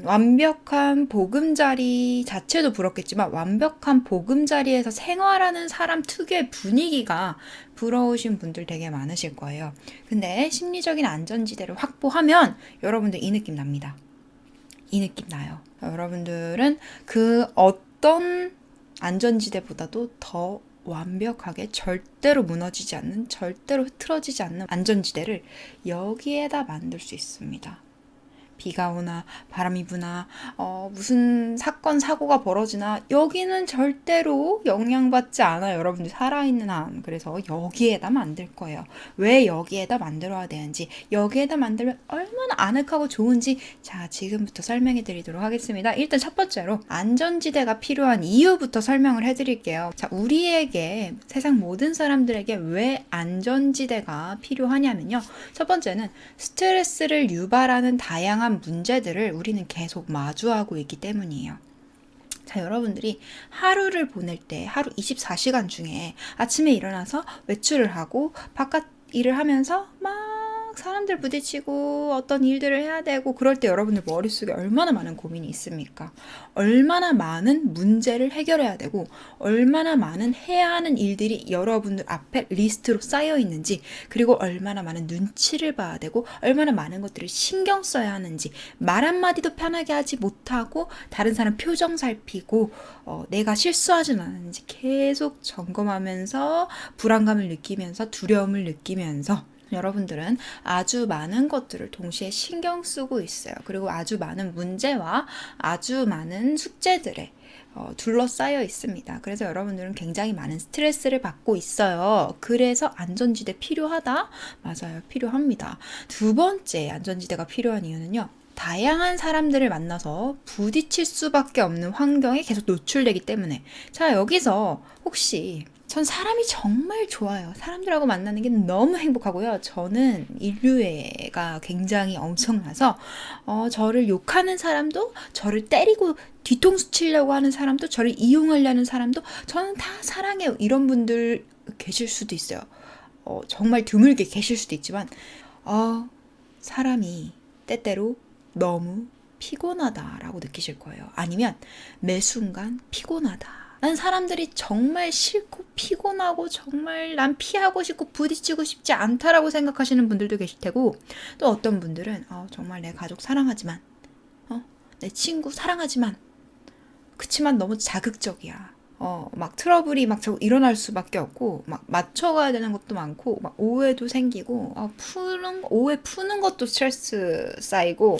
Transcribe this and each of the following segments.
완벽한 보금자리 자체도 부럽겠지만 완벽한 보금자리에서 생활하는 사람 특유의 분위기가 부러우신 분들 되게 많으실 거예요. 근데 심리적인 안전지대를 확보하면 여러분들 이 느낌 납니다. 이 느낌 나요. 여러분들은 그 어떤 안전지대보다도 더 완벽하게 절대로 무너지지 않는, 절대로 흐트러지지 않는 안전지대를 여기에다 만들 수 있습니다. 비가 오나 바람이 부나 무슨 사건 사고가 벌어지나 여기는 절대로 영향받지 않아요. 여러분들 살아있는 한. 그래서 여기에다 만들 거예요. 왜 여기에다 만들어야 되는지, 여기에다 만들면 얼마나 아늑하고 좋은지 자 지금부터 설명해 드리도록 하겠습니다. 일단 첫 번째로 안전지대가 필요한 이유부터 설명을 해드릴게요. 자, 우리에게 세상 모든 사람들에게 왜 안전지대가 필요하냐면요. 첫 번째는 스트레스를 유발하는 다양한 문제들을 우리는 계속 마주하고 있기 때문이에요. 자, 여러분들이 하루를 보낼 때 하루 24시간 중에 아침에 일어나서 외출을 하고 바깥 일을 하면서 막 사람들 부딪히고 어떤 일들을 해야 되고 그럴 때 여러분들 머릿속에 얼마나 많은 고민이 있습니까? 얼마나 많은 문제를 해결해야 되고 얼마나 많은 해야 하는 일들이 여러분들 앞에 리스트로 쌓여 있는지, 그리고 얼마나 많은 눈치를 봐야 되고 얼마나 많은 것들을 신경 써야 하는지, 말 한마디도 편하게 하지 못하고 다른 사람 표정 살피고 내가 실수하진 않았는지 계속 점검하면서 불안감을 느끼면서 두려움을 느끼면서 여러분들은 아주 많은 것들을 동시에 신경 쓰고 있어요. 그리고 아주 많은 문제와 아주 많은 숙제들에 둘러싸여 있습니다. 그래서 여러분들은 굉장히 많은 스트레스를 받고 있어요. 그래서 안전지대 필요하다? 맞아요. 필요합니다. 두 번째 안전지대가 필요한 이유는요. 다양한 사람들을 만나서 부딪힐 수밖에 없는 환경에 계속 노출되기 때문에. 자, 여기서 혹시 전 사람이 정말 좋아요. 사람들하고 만나는 게 너무 행복하고요. 저는 인류애가 굉장히 엄청나서 저를 욕하는 사람도, 저를 때리고 뒤통수 치려고 하는 사람도, 저를 이용하려는 사람도 저는 다 사랑해요. 이런 분들 계실 수도 있어요. 정말 드물게 계실 수도 있지만 사람이 때때로 너무 피곤하다라고 느끼실 거예요. 아니면 매 순간 피곤하다. 난 사람들이 정말 싫고 피곤하고 정말 난 피하고 싶고 부딪히고 싶지 않다라고 생각하시는 분들도 계실 테고, 또 어떤 분들은 정말 내 가족 사랑하지만 내 친구 사랑하지만 그치만 너무 자극적이야. 막 트러블이 막 자꾸 일어날 수밖에 없고, 막 맞춰가야 되는 것도 많고, 막 오해도 생기고, 오해 푸는 것도 스트레스 쌓이고,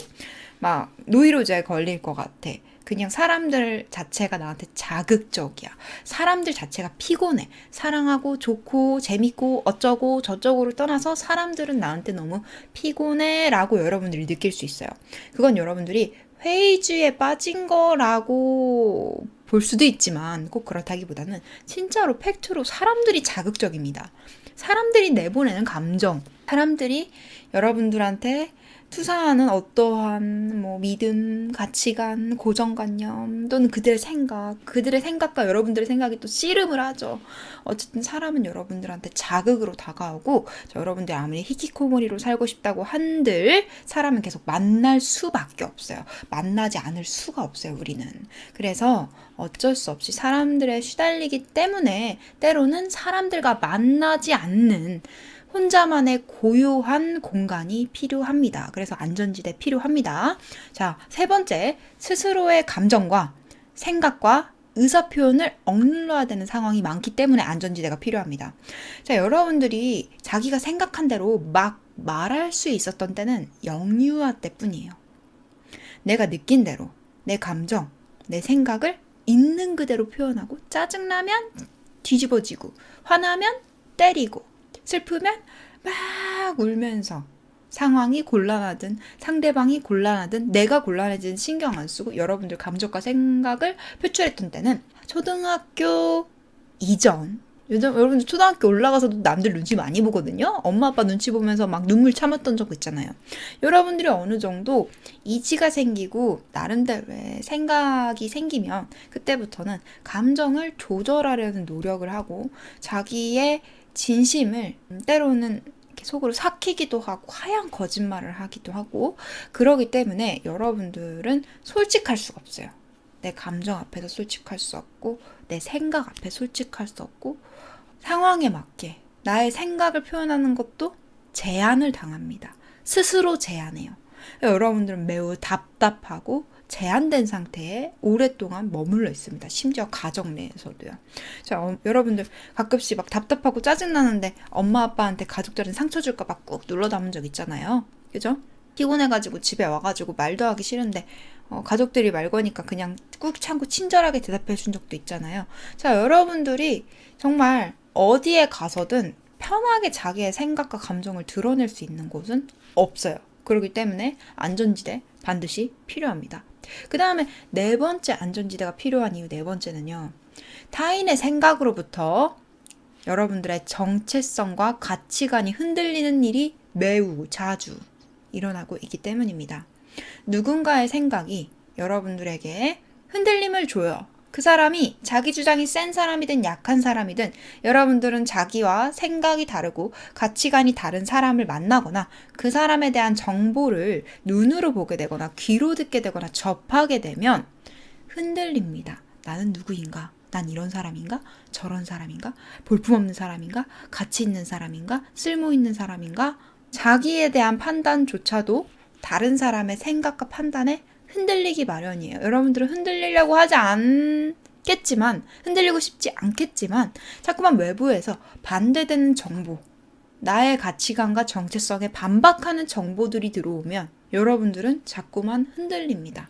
막 노이로제에 걸릴 것 같아. 그냥 사람들 자체가 나한테 자극적이야. 사람들 자체가 피곤해. 사랑하고 좋고 재밌고 어쩌고 저쩌고를 떠나서 사람들은 나한테 너무 피곤해 라고 여러분들이 느낄 수 있어요. 그건 여러분들이 회의주의에 빠진 거라고 볼 수도 있지만 꼭 그렇다기보다는 진짜로 팩트로 사람들이 자극적입니다. 사람들이 내보내는 감정, 사람들이 여러분들한테 투사하는 어떠한 믿음, 가치관, 고정관념 또는 그들의 생각과 여러분들의 생각이 또 씨름을 하죠. 어쨌든 사람은 여러분들한테 자극으로 다가오고, 여러분들이 아무리 히키코모리로 살고 싶다고 한들 사람은 계속 만날 수밖에 없어요. 만나지 않을 수가 없어요, 우리는. 그래서 어쩔 수 없이 사람들에 시달리기 때문에 때로는 사람들과 만나지 않는 혼자만의 고요한 공간이 필요합니다. 그래서 안전지대 필요합니다. 자, 세 번째, 스스로의 감정과 생각과 의사표현을 억눌러야 되는 상황이 많기 때문에 안전지대가 필요합니다. 자, 여러분들이 자기가 생각한 대로 막 말할 수 있었던 때는 영유아 때뿐이에요. 내가 느낀 대로 내 감정, 내 생각을 있는 그대로 표현하고, 짜증나면 뒤집어지고, 화나면 때리고, 슬프면 막 울면서, 상황이 곤란하든 상대방이 곤란하든 내가 곤란해지든 신경 안 쓰고 여러분들 감정과 생각을 표출했던 때는 초등학교 이전, 요즘 여러분들 초등학교 올라가서도 남들 눈치 많이 보거든요. 엄마 아빠 눈치 보면서 막 눈물 참았던 적 있잖아요. 여러분들이 어느 정도 이지가 생기고 나름대로의 생각이 생기면 그때부터는 감정을 조절하려는 노력을 하고 자기의 진심을 때로는 이렇게 속으로 삭히기도 하고 하얀 거짓말을 하기도 하고 그러기 때문에 여러분들은 솔직할 수가 없어요. 내 감정 앞에서 솔직할 수 없고 내 생각 앞에 솔직할 수 없고 상황에 맞게 나의 생각을 표현하는 것도 제한을 당합니다. 스스로 제한해요. 여러분들은 매우 답답하고 제한된 상태에 오랫동안 머물러 있습니다. 심지어 가정 내에서도요. 자, 여러분들 가끔씩 막 답답하고 짜증나는데 엄마 아빠한테 가족들은 상처 줄까 봐 꾹 눌러 담은 적 있잖아요. 그죠? 피곤해가지고 집에 와가지고 말도 하기 싫은데 가족들이 말 거니까 그냥 꾹 참고 친절하게 대답해 준 적도 있잖아요. 자, 여러분들이 정말 어디에 가서든 편하게 자기의 생각과 감정을 드러낼 수 있는 곳은 없어요. 그렇기 때문에 안전지대 반드시 필요합니다. 그 다음에 네 번째 안전지대가 필요한 이유 네 번째는요. 타인의 생각으로부터 여러분들의 정체성과 가치관이 흔들리는 일이 매우 자주 일어나고 있기 때문입니다. 누군가의 생각이 여러분들에게 흔들림을 줘요. 그 사람이 자기 주장이 센 사람이든 약한 사람이든 여러분들은 자기와 생각이 다르고 가치관이 다른 사람을 만나거나 그 사람에 대한 정보를 눈으로 보게 되거나 귀로 듣게 되거나 접하게 되면 흔들립니다. 나는 누구인가? 난 이런 사람인가? 저런 사람인가? 볼품없는 사람인가? 가치 있는 사람인가? 쓸모 있는 사람인가? 자기에 대한 판단조차도 다른 사람의 생각과 판단에 흔들리기 마련이에요. 여러분들은 흔들리려고 하지 않겠지만, 흔들리고 싶지 않겠지만, 자꾸만 외부에서 반대되는 정보, 나의 가치관과 정체성에 반박하는 정보들이 들어오면 여러분들은 자꾸만 흔들립니다.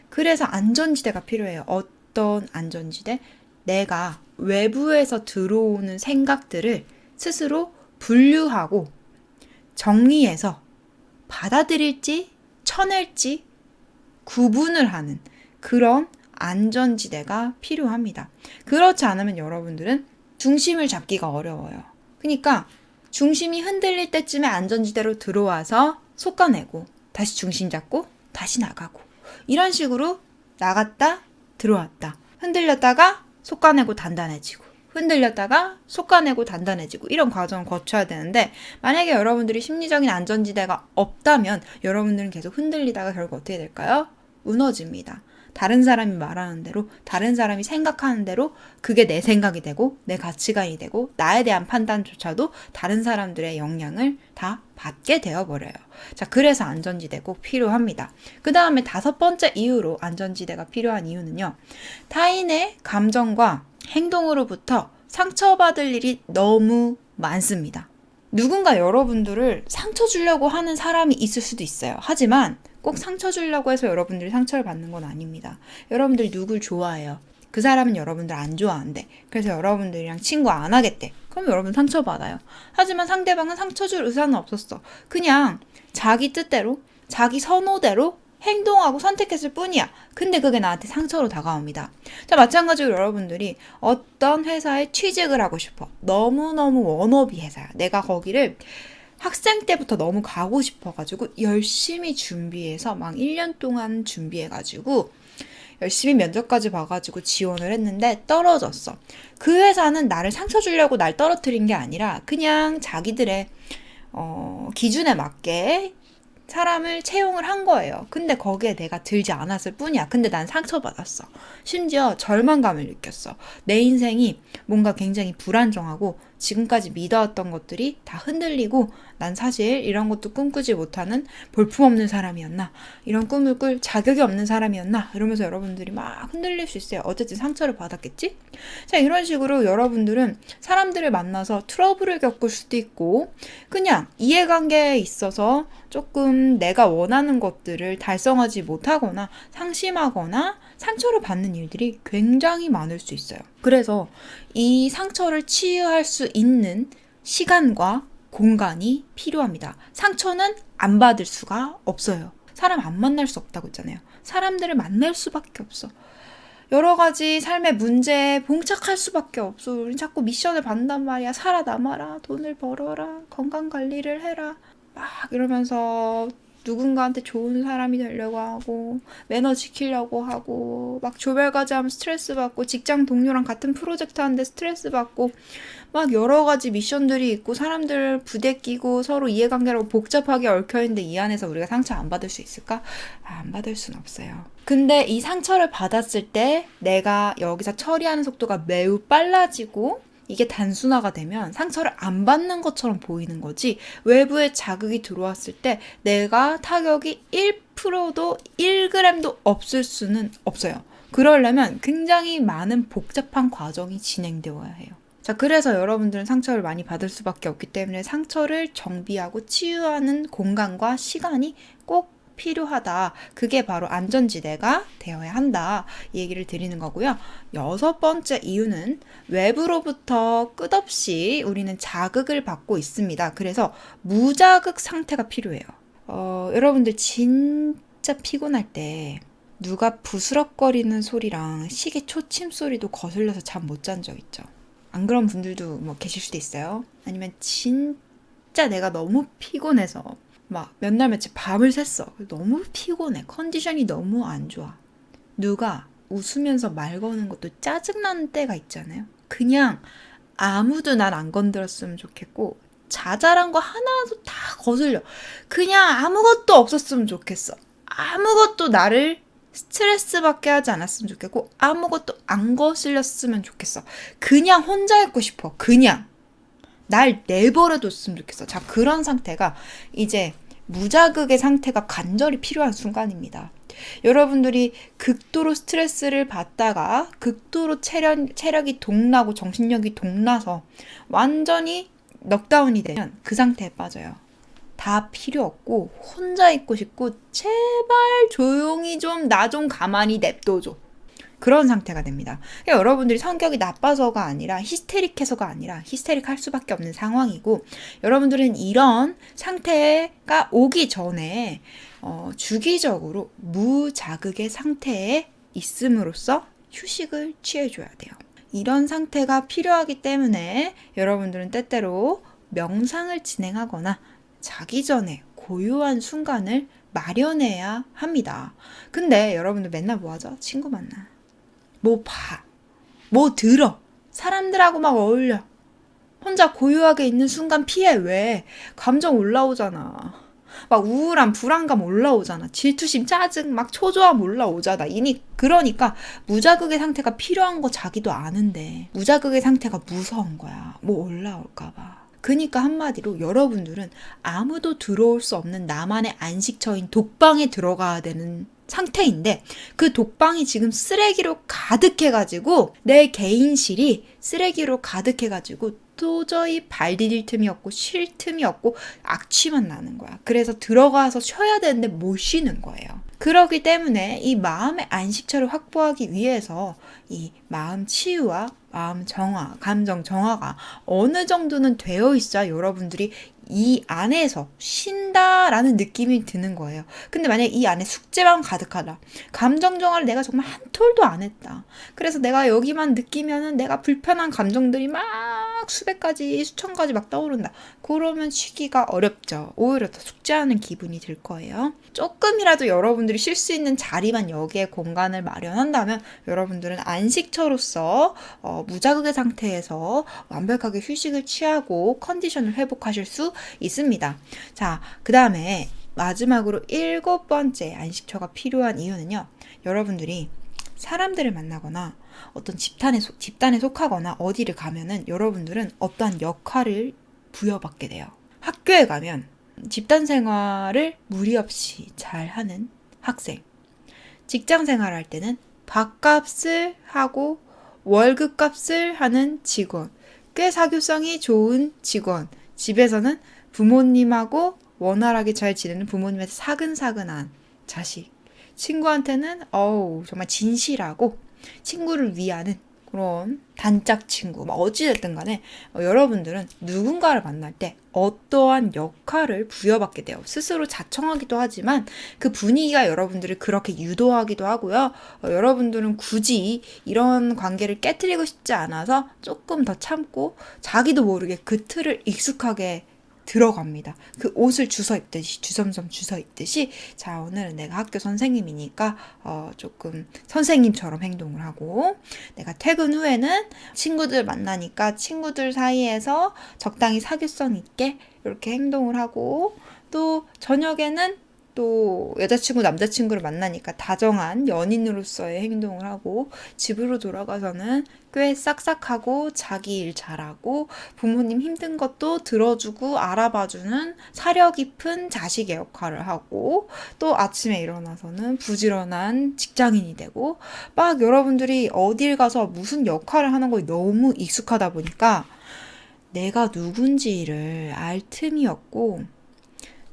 그래서 안전지대가 필요해요. 어떤 안전지대? 내가 외부에서 들어오는 생각들을 스스로 분류하고 정리해서 받아들일지 쳐낼지 구분을 하는 그런 안전지대가 필요합니다. 그렇지 않으면 여러분들은 중심을 잡기가 어려워요. 그러니까 중심이 흔들릴 때쯤에 안전지대로 들어와서 솎아내고 다시 중심 잡고 다시 나가고 이런 식으로 나갔다 들어왔다 흔들렸다가 솎아내고 단단해지고 흔들렸다가 솎아내고 단단해지고 이런 과정을 거쳐야 되는데 만약에 여러분들이 심리적인 안전지대가 없다면 여러분들은 계속 흔들리다가 결국 어떻게 될까요? 무너집니다. 다른 사람이 말하는 대로 다른 사람이 생각하는 대로 그게 내 생각이 되고 내 가치관이 되고 나에 대한 판단조차도 다른 사람들의 영향을 다 받게 되어버려요. 자, 그래서 안전지대 꼭 필요합니다. 그 다음에 다섯 번째 이유로 안전지대가 필요한 이유는요. 타인의 감정과 행동으로부터 상처받을 일이 너무 많습니다. 누군가 여러분들을 상처 주려고 하는 사람이 있을 수도 있어요. 하지만 꼭 상처 주려고 해서 여러분들이 상처를 받는 건 아닙니다. 여러분들이 누굴 좋아해요. 그 사람은 여러분들 안 좋아한대. 그래서 여러분들이랑 친구 안 하겠대. 그럼 여러분 상처받아요. 하지만 상대방은 상처 줄 의사는 없었어. 그냥 자기 뜻대로, 자기 선호대로 행동하고 선택했을 뿐이야. 근데 그게 나한테 상처로 다가옵니다. 자, 마찬가지로 여러분들이 어떤 회사에 취직을 하고 싶어. 너무너무 워너비 회사야. 내가 거기를 학생 때부터 너무 가고 싶어가지고 열심히 준비해서 막 1년 동안 준비해가지고 열심히 면접까지 봐가지고 지원을 했는데 떨어졌어. 그 회사는 나를 상처 주려고 날 떨어뜨린 게 아니라 그냥 자기들의 기준에 맞게 사람을 채용을 한 거예요. 근데 거기에 내가 들지 않았을 뿐이야. 근데 난 상처받았어. 심지어 절망감을 느꼈어. 내 인생이 뭔가 굉장히 불안정하고 지금까지 믿어왔던 것들이 다 흔들리고 난 사실 이런 것도 꿈꾸지 못하는 볼품없는 사람이었나? 이런 꿈을 꿀 자격이 없는 사람이었나? 이러면서 여러분들이 막 흔들릴 수 있어요. 어쨌든 상처를 받았겠지? 자, 이런 식으로 여러분들은 사람들을 만나서 트러블을 겪을 수도 있고 그냥 이해관계에 있어서 조금 내가 원하는 것들을 달성하지 못하거나 상심하거나 상처를 받는 일들이 굉장히 많을 수 있어요. 그래서 이 상처를 치유할 수 있는 시간과 공간이 필요합니다. 상처는 안 받을 수가 없어요. 사람 안 만날 수 없다고 했잖아요. 사람들을 만날 수밖에 없어. 여러 가지 삶의 문제에 봉착할 수밖에 없어. 우린 자꾸 미션을 받는단 말이야. 살아남아라, 돈을 벌어라, 건강관리를 해라. 막 이러면서 누군가한테 좋은 사람이 되려고 하고 매너 지키려고 하고 막 조별과제 하면 스트레스 받고 직장 동료랑 같은 프로젝트 하는데 스트레스 받고 막 여러 가지 미션들이 있고 사람들 부대끼고 서로 이해관계라고 복잡하게 얽혀있는데 이 안에서 우리가 상처 안 받을 수 있을까? 안 받을 순 없어요. 근데 이 상처를 받았을 때 내가 여기서 처리하는 속도가 매우 빨라지고 이게 단순화가 되면 상처를 안 받는 것처럼 보이는 거지, 외부의 자극이 들어왔을 때 내가 타격이 1%도 1g도 없을 수는 없어요. 그러려면 굉장히 많은 복잡한 과정이 진행되어야 해요. 자, 그래서 여러분들은 상처를 많이 받을 수밖에 없기 때문에 상처를 정비하고 치유하는 공간과 시간이 꼭 필요하다. 그게 바로 안전지대가 되어야 한다. 이 얘기를 드리는 거고요. 6번째 이유는 외부로부터 끝없이 우리는 자극을 받고 있습니다. 그래서 무자극 상태가 필요해요. 여러분들 진짜 피곤할 때 누가 부스럭거리는 소리랑 시계 초침 소리도 거슬려서 잠 못 잔 적 있죠? 안 그런 분들도 뭐 계실 수도 있어요. 아니면 진짜 내가 너무 피곤해서 막 몇 날 며칠 밤을 샜어. 너무 피곤해. 컨디션이 너무 안 좋아. 누가 웃으면서 말 거는 것도 짜증나는 때가 있잖아요. 그냥 아무도 난 안 건드렸으면 좋겠고 자잘한 거 하나도 다 거슬려. 그냥 아무것도 없었으면 좋겠어. 아무것도 나를 스트레스 받게 하지 않았으면 좋겠고 아무것도 안 거슬렸으면 좋겠어. 그냥 혼자 있고 싶어. 그냥 날 내버려뒀으면 좋겠어. 자, 그런 상태가 이제 무자극의 상태가 간절히 필요한 순간입니다. 여러분들이 극도로 스트레스를 받다가 극도로 체력이 동나고 정신력이 동나서 완전히 넉다운이 되면 그 상태에 빠져요. 다 필요 없고 혼자 있고 싶고 제발 조용히 좀 나 좀 가만히 냅둬줘. 그런 상태가 됩니다. 그러니까 여러분들이 성격이 나빠서가 아니라 히스테릭해서가 아니라 히스테릭할 수밖에 없는 상황이고, 여러분들은 이런 상태가 오기 전에 주기적으로 무자극의 상태에 있음으로써 휴식을 취해줘야 돼요. 이런 상태가 필요하기 때문에 여러분들은 때때로 명상을 진행하거나 자기 전에 고요한 순간을 마련해야 합니다. 근데 여러분들 맨날 뭐 하죠? 친구 만나. 뭐 봐. 뭐 들어. 사람들하고 막 어울려. 혼자 고요하게 있는 순간 피해. 왜? 감정 올라오잖아. 막 우울함, 불안감 올라오잖아. 질투심, 짜증, 막 초조함 올라오잖아. 그러니까 무자극의 상태가 필요한 거 자기도 아는데 무자극의 상태가 무서운 거야. 뭐 올라올까 봐. 그니까 한마디로 여러분들은 아무도 들어올 수 없는 나만의 안식처인 독방에 들어가야 되는 상태인데, 그 독방이 지금 쓰레기로 가득해가지고 내 개인실이 쓰레기로 가득해가지고 도저히 발 디딜 틈이 없고 쉴 틈이 없고 악취만 나는 거야. 그래서 들어가서 쉬어야 되는데 못 쉬는 거예요. 그렇기 때문에 이 마음의 안식처를 확보하기 위해서 이 마음 치유와 마음 정화, 감정 정화가 어느 정도는 되어 있어야 여러분들이 이 안에서 쉰다라는 느낌이 드는 거예요. 근데 만약에 이 안에 숙제만 가득하다. 감정 정화를 내가 정말 한 톨도 안 했다. 그래서 내가 여기만 느끼면은 내가 불편한 감정들이 막 수백 가지, 수천 가지 막 떠오른다. 그러면 쉬기가 어렵죠. 오히려 더 숙제하는 기분이 들 거예요. 조금이라도 여러분들이 쉴 수 있는 자리만 여기에 공간을 마련한다면 여러분들은 안식처로서 무자극의 상태에서 완벽하게 휴식을 취하고 컨디션을 회복하실 수 있습니다. 자, 그 다음에 마지막으로 7번째 안식처가 필요한 이유는요. 여러분들이 사람들을 만나거나 어떤 집단에 속하거나 어디를 가면은 여러분들은 어떠한 역할을 부여받게 돼요. 학교에 가면 집단 생활을 무리 없이 잘하는 학생, 직장 생활할 때는 밥값을 하고 월급값을 하는 직원, 꽤 사교성이 좋은 직원, 집에서는 부모님하고 원활하게 잘 지내는 부모님한테 사근사근한 자식, 친구한테는 정말 진실하고 친구를 위하는 그런 단짝 친구, 어찌됐든 간에 여러분들은 누군가를 만날 때 어떠한 역할을 부여받게 돼요. 스스로 자청하기도 하지만 그 분위기가 여러분들을 그렇게 유도하기도 하고요. 여러분들은 굳이 이런 관계를 깨트리고 싶지 않아서 조금 더 참고 자기도 모르게 그 틀을 익숙하게 들어갑니다. 그 옷을 주워 입듯이, 주섬섬 주워 입듯이, 자, 오늘은 내가 학교 선생님이니까 조금 선생님처럼 행동을 하고, 내가 퇴근 후에는 친구들 만나니까 친구들 사이에서 적당히 사교성 있게 이렇게 행동을 하고, 또 저녁에는 또 여자친구, 남자친구를 만나니까 다정한 연인으로서의 행동을 하고, 집으로 돌아가서는 꽤 싹싹하고 자기 일 잘하고 부모님 힘든 것도 들어주고 알아봐주는 사려 깊은 자식의 역할을 하고, 또 아침에 일어나서는 부지런한 직장인이 되고, 막 여러분들이 어딜 가서 무슨 역할을 하는 거에 너무 익숙하다 보니까 내가 누군지를 알 틈이 없고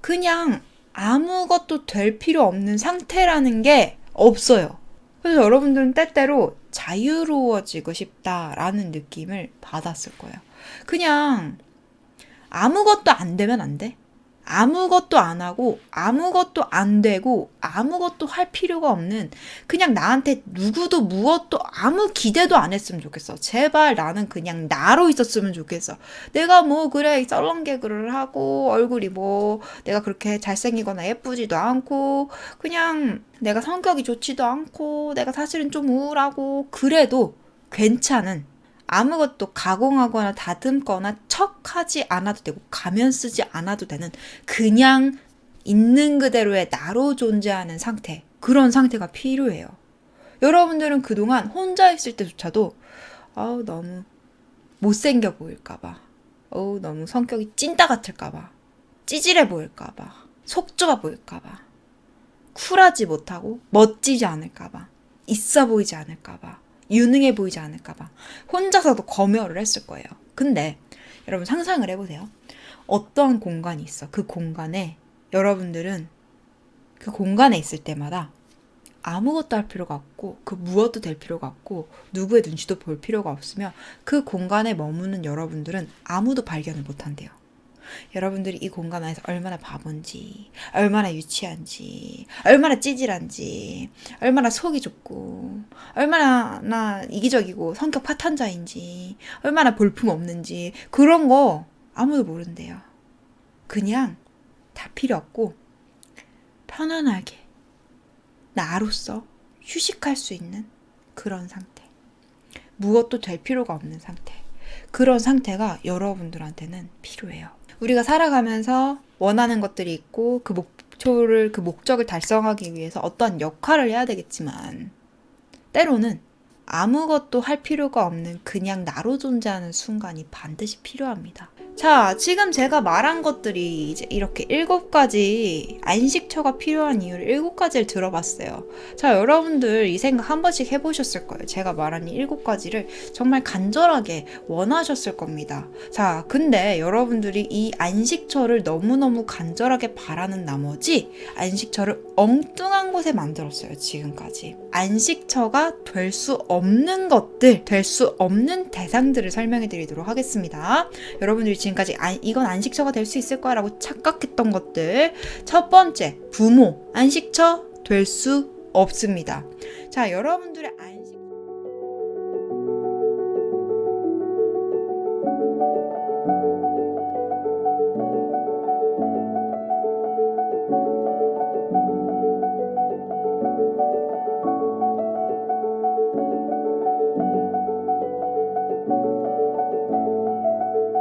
그냥 아무것도 될 필요 없는 상태라는 게 없어요. 그래서 여러분들은 때때로 자유로워지고 싶다라는 느낌을 받았을 거예요. 그냥 아무것도 안 되면 안 돼. 아무것도 안 하고 아무것도 안 되고 아무것도 할 필요가 없는, 그냥 나한테 누구도 무엇도 아무 기대도 안 했으면 좋겠어. 제발 나는 그냥 나로 있었으면 좋겠어. 내가 뭐 그래 썰렁개그를 하고 얼굴이 뭐 내가 그렇게 잘생기거나 예쁘지도 않고 그냥 내가 성격이 좋지도 않고 내가 사실은 좀 우울하고 그래도 괜찮은, 아무것도 가공하거나 다듬거나 척하지 않아도 되고 가면 쓰지 않아도 되는 그냥 있는 그대로의 나로 존재하는 상태, 그런 상태가 필요해요. 여러분들은 그동안 혼자 있을 때조차도 너무 못생겨 보일까봐, 너무 성격이 찐따 같을까봐, 찌질해 보일까봐, 속 좁아 보일까봐, 쿨하지 못하고 멋지지 않을까봐, 있어 보이지 않을까봐, 유능해 보이지 않을까봐 혼자서도 검열을 했을 거예요. 근데 여러분 상상을 해보세요. 어떠한 공간이 있어. 그 공간에 여러분들은 그 공간에 있을 때마다 아무것도 할 필요가 없고 그 무엇도 될 필요가 없고 누구의 눈치도 볼 필요가 없으며 그 공간에 머무는 여러분들은 아무도 발견을 못한대요. 여러분들이 이 공간 안에서 얼마나 바본지, 얼마나 유치한지, 얼마나 찌질한지, 얼마나 속이 좁고, 얼마나 이기적이고 성격 파탄자인지, 얼마나 볼품 없는지, 그런 거 아무도 모른대요. 그냥 다 필요 없고 편안하게 나로서 휴식할 수 있는 그런 상태, 무엇도 될 필요가 없는 상태, 그런 상태가 여러분들한테는 필요해요. 우리가 살아가면서 원하는 것들이 있고 그 목적을 달성하기 위해서 어떠한 역할을 해야 되겠지만 때로는 아무것도 할 필요가 없는 그냥 나로 존재하는 순간이 반드시 필요합니다. 자, 지금 제가 말한 것들이 이제 이렇게 7가지 안식처가 필요한 이유를 7가지를 들어봤어요. 자, 여러분들 이 생각 한 번씩 해보셨을 거예요. 제가 말한 이 7가지를 정말 간절하게 원하셨을 겁니다. 자, 근데 여러분들이 이 안식처를 너무너무 간절하게 바라는 나머지 안식처를 엉뚱한 곳에 만들었어요. 지금까지. 안식처가 될 수 없는 것들, 될 수 없는 대상들을 설명해 드리도록 하겠습니다. 여러분들이 지금까지 이건 안식처가 될 수 있을 거야 라고 착각했던 것들. 첫 번째, 부모. 안식처 될 수 없습니다. 자, 여러분들의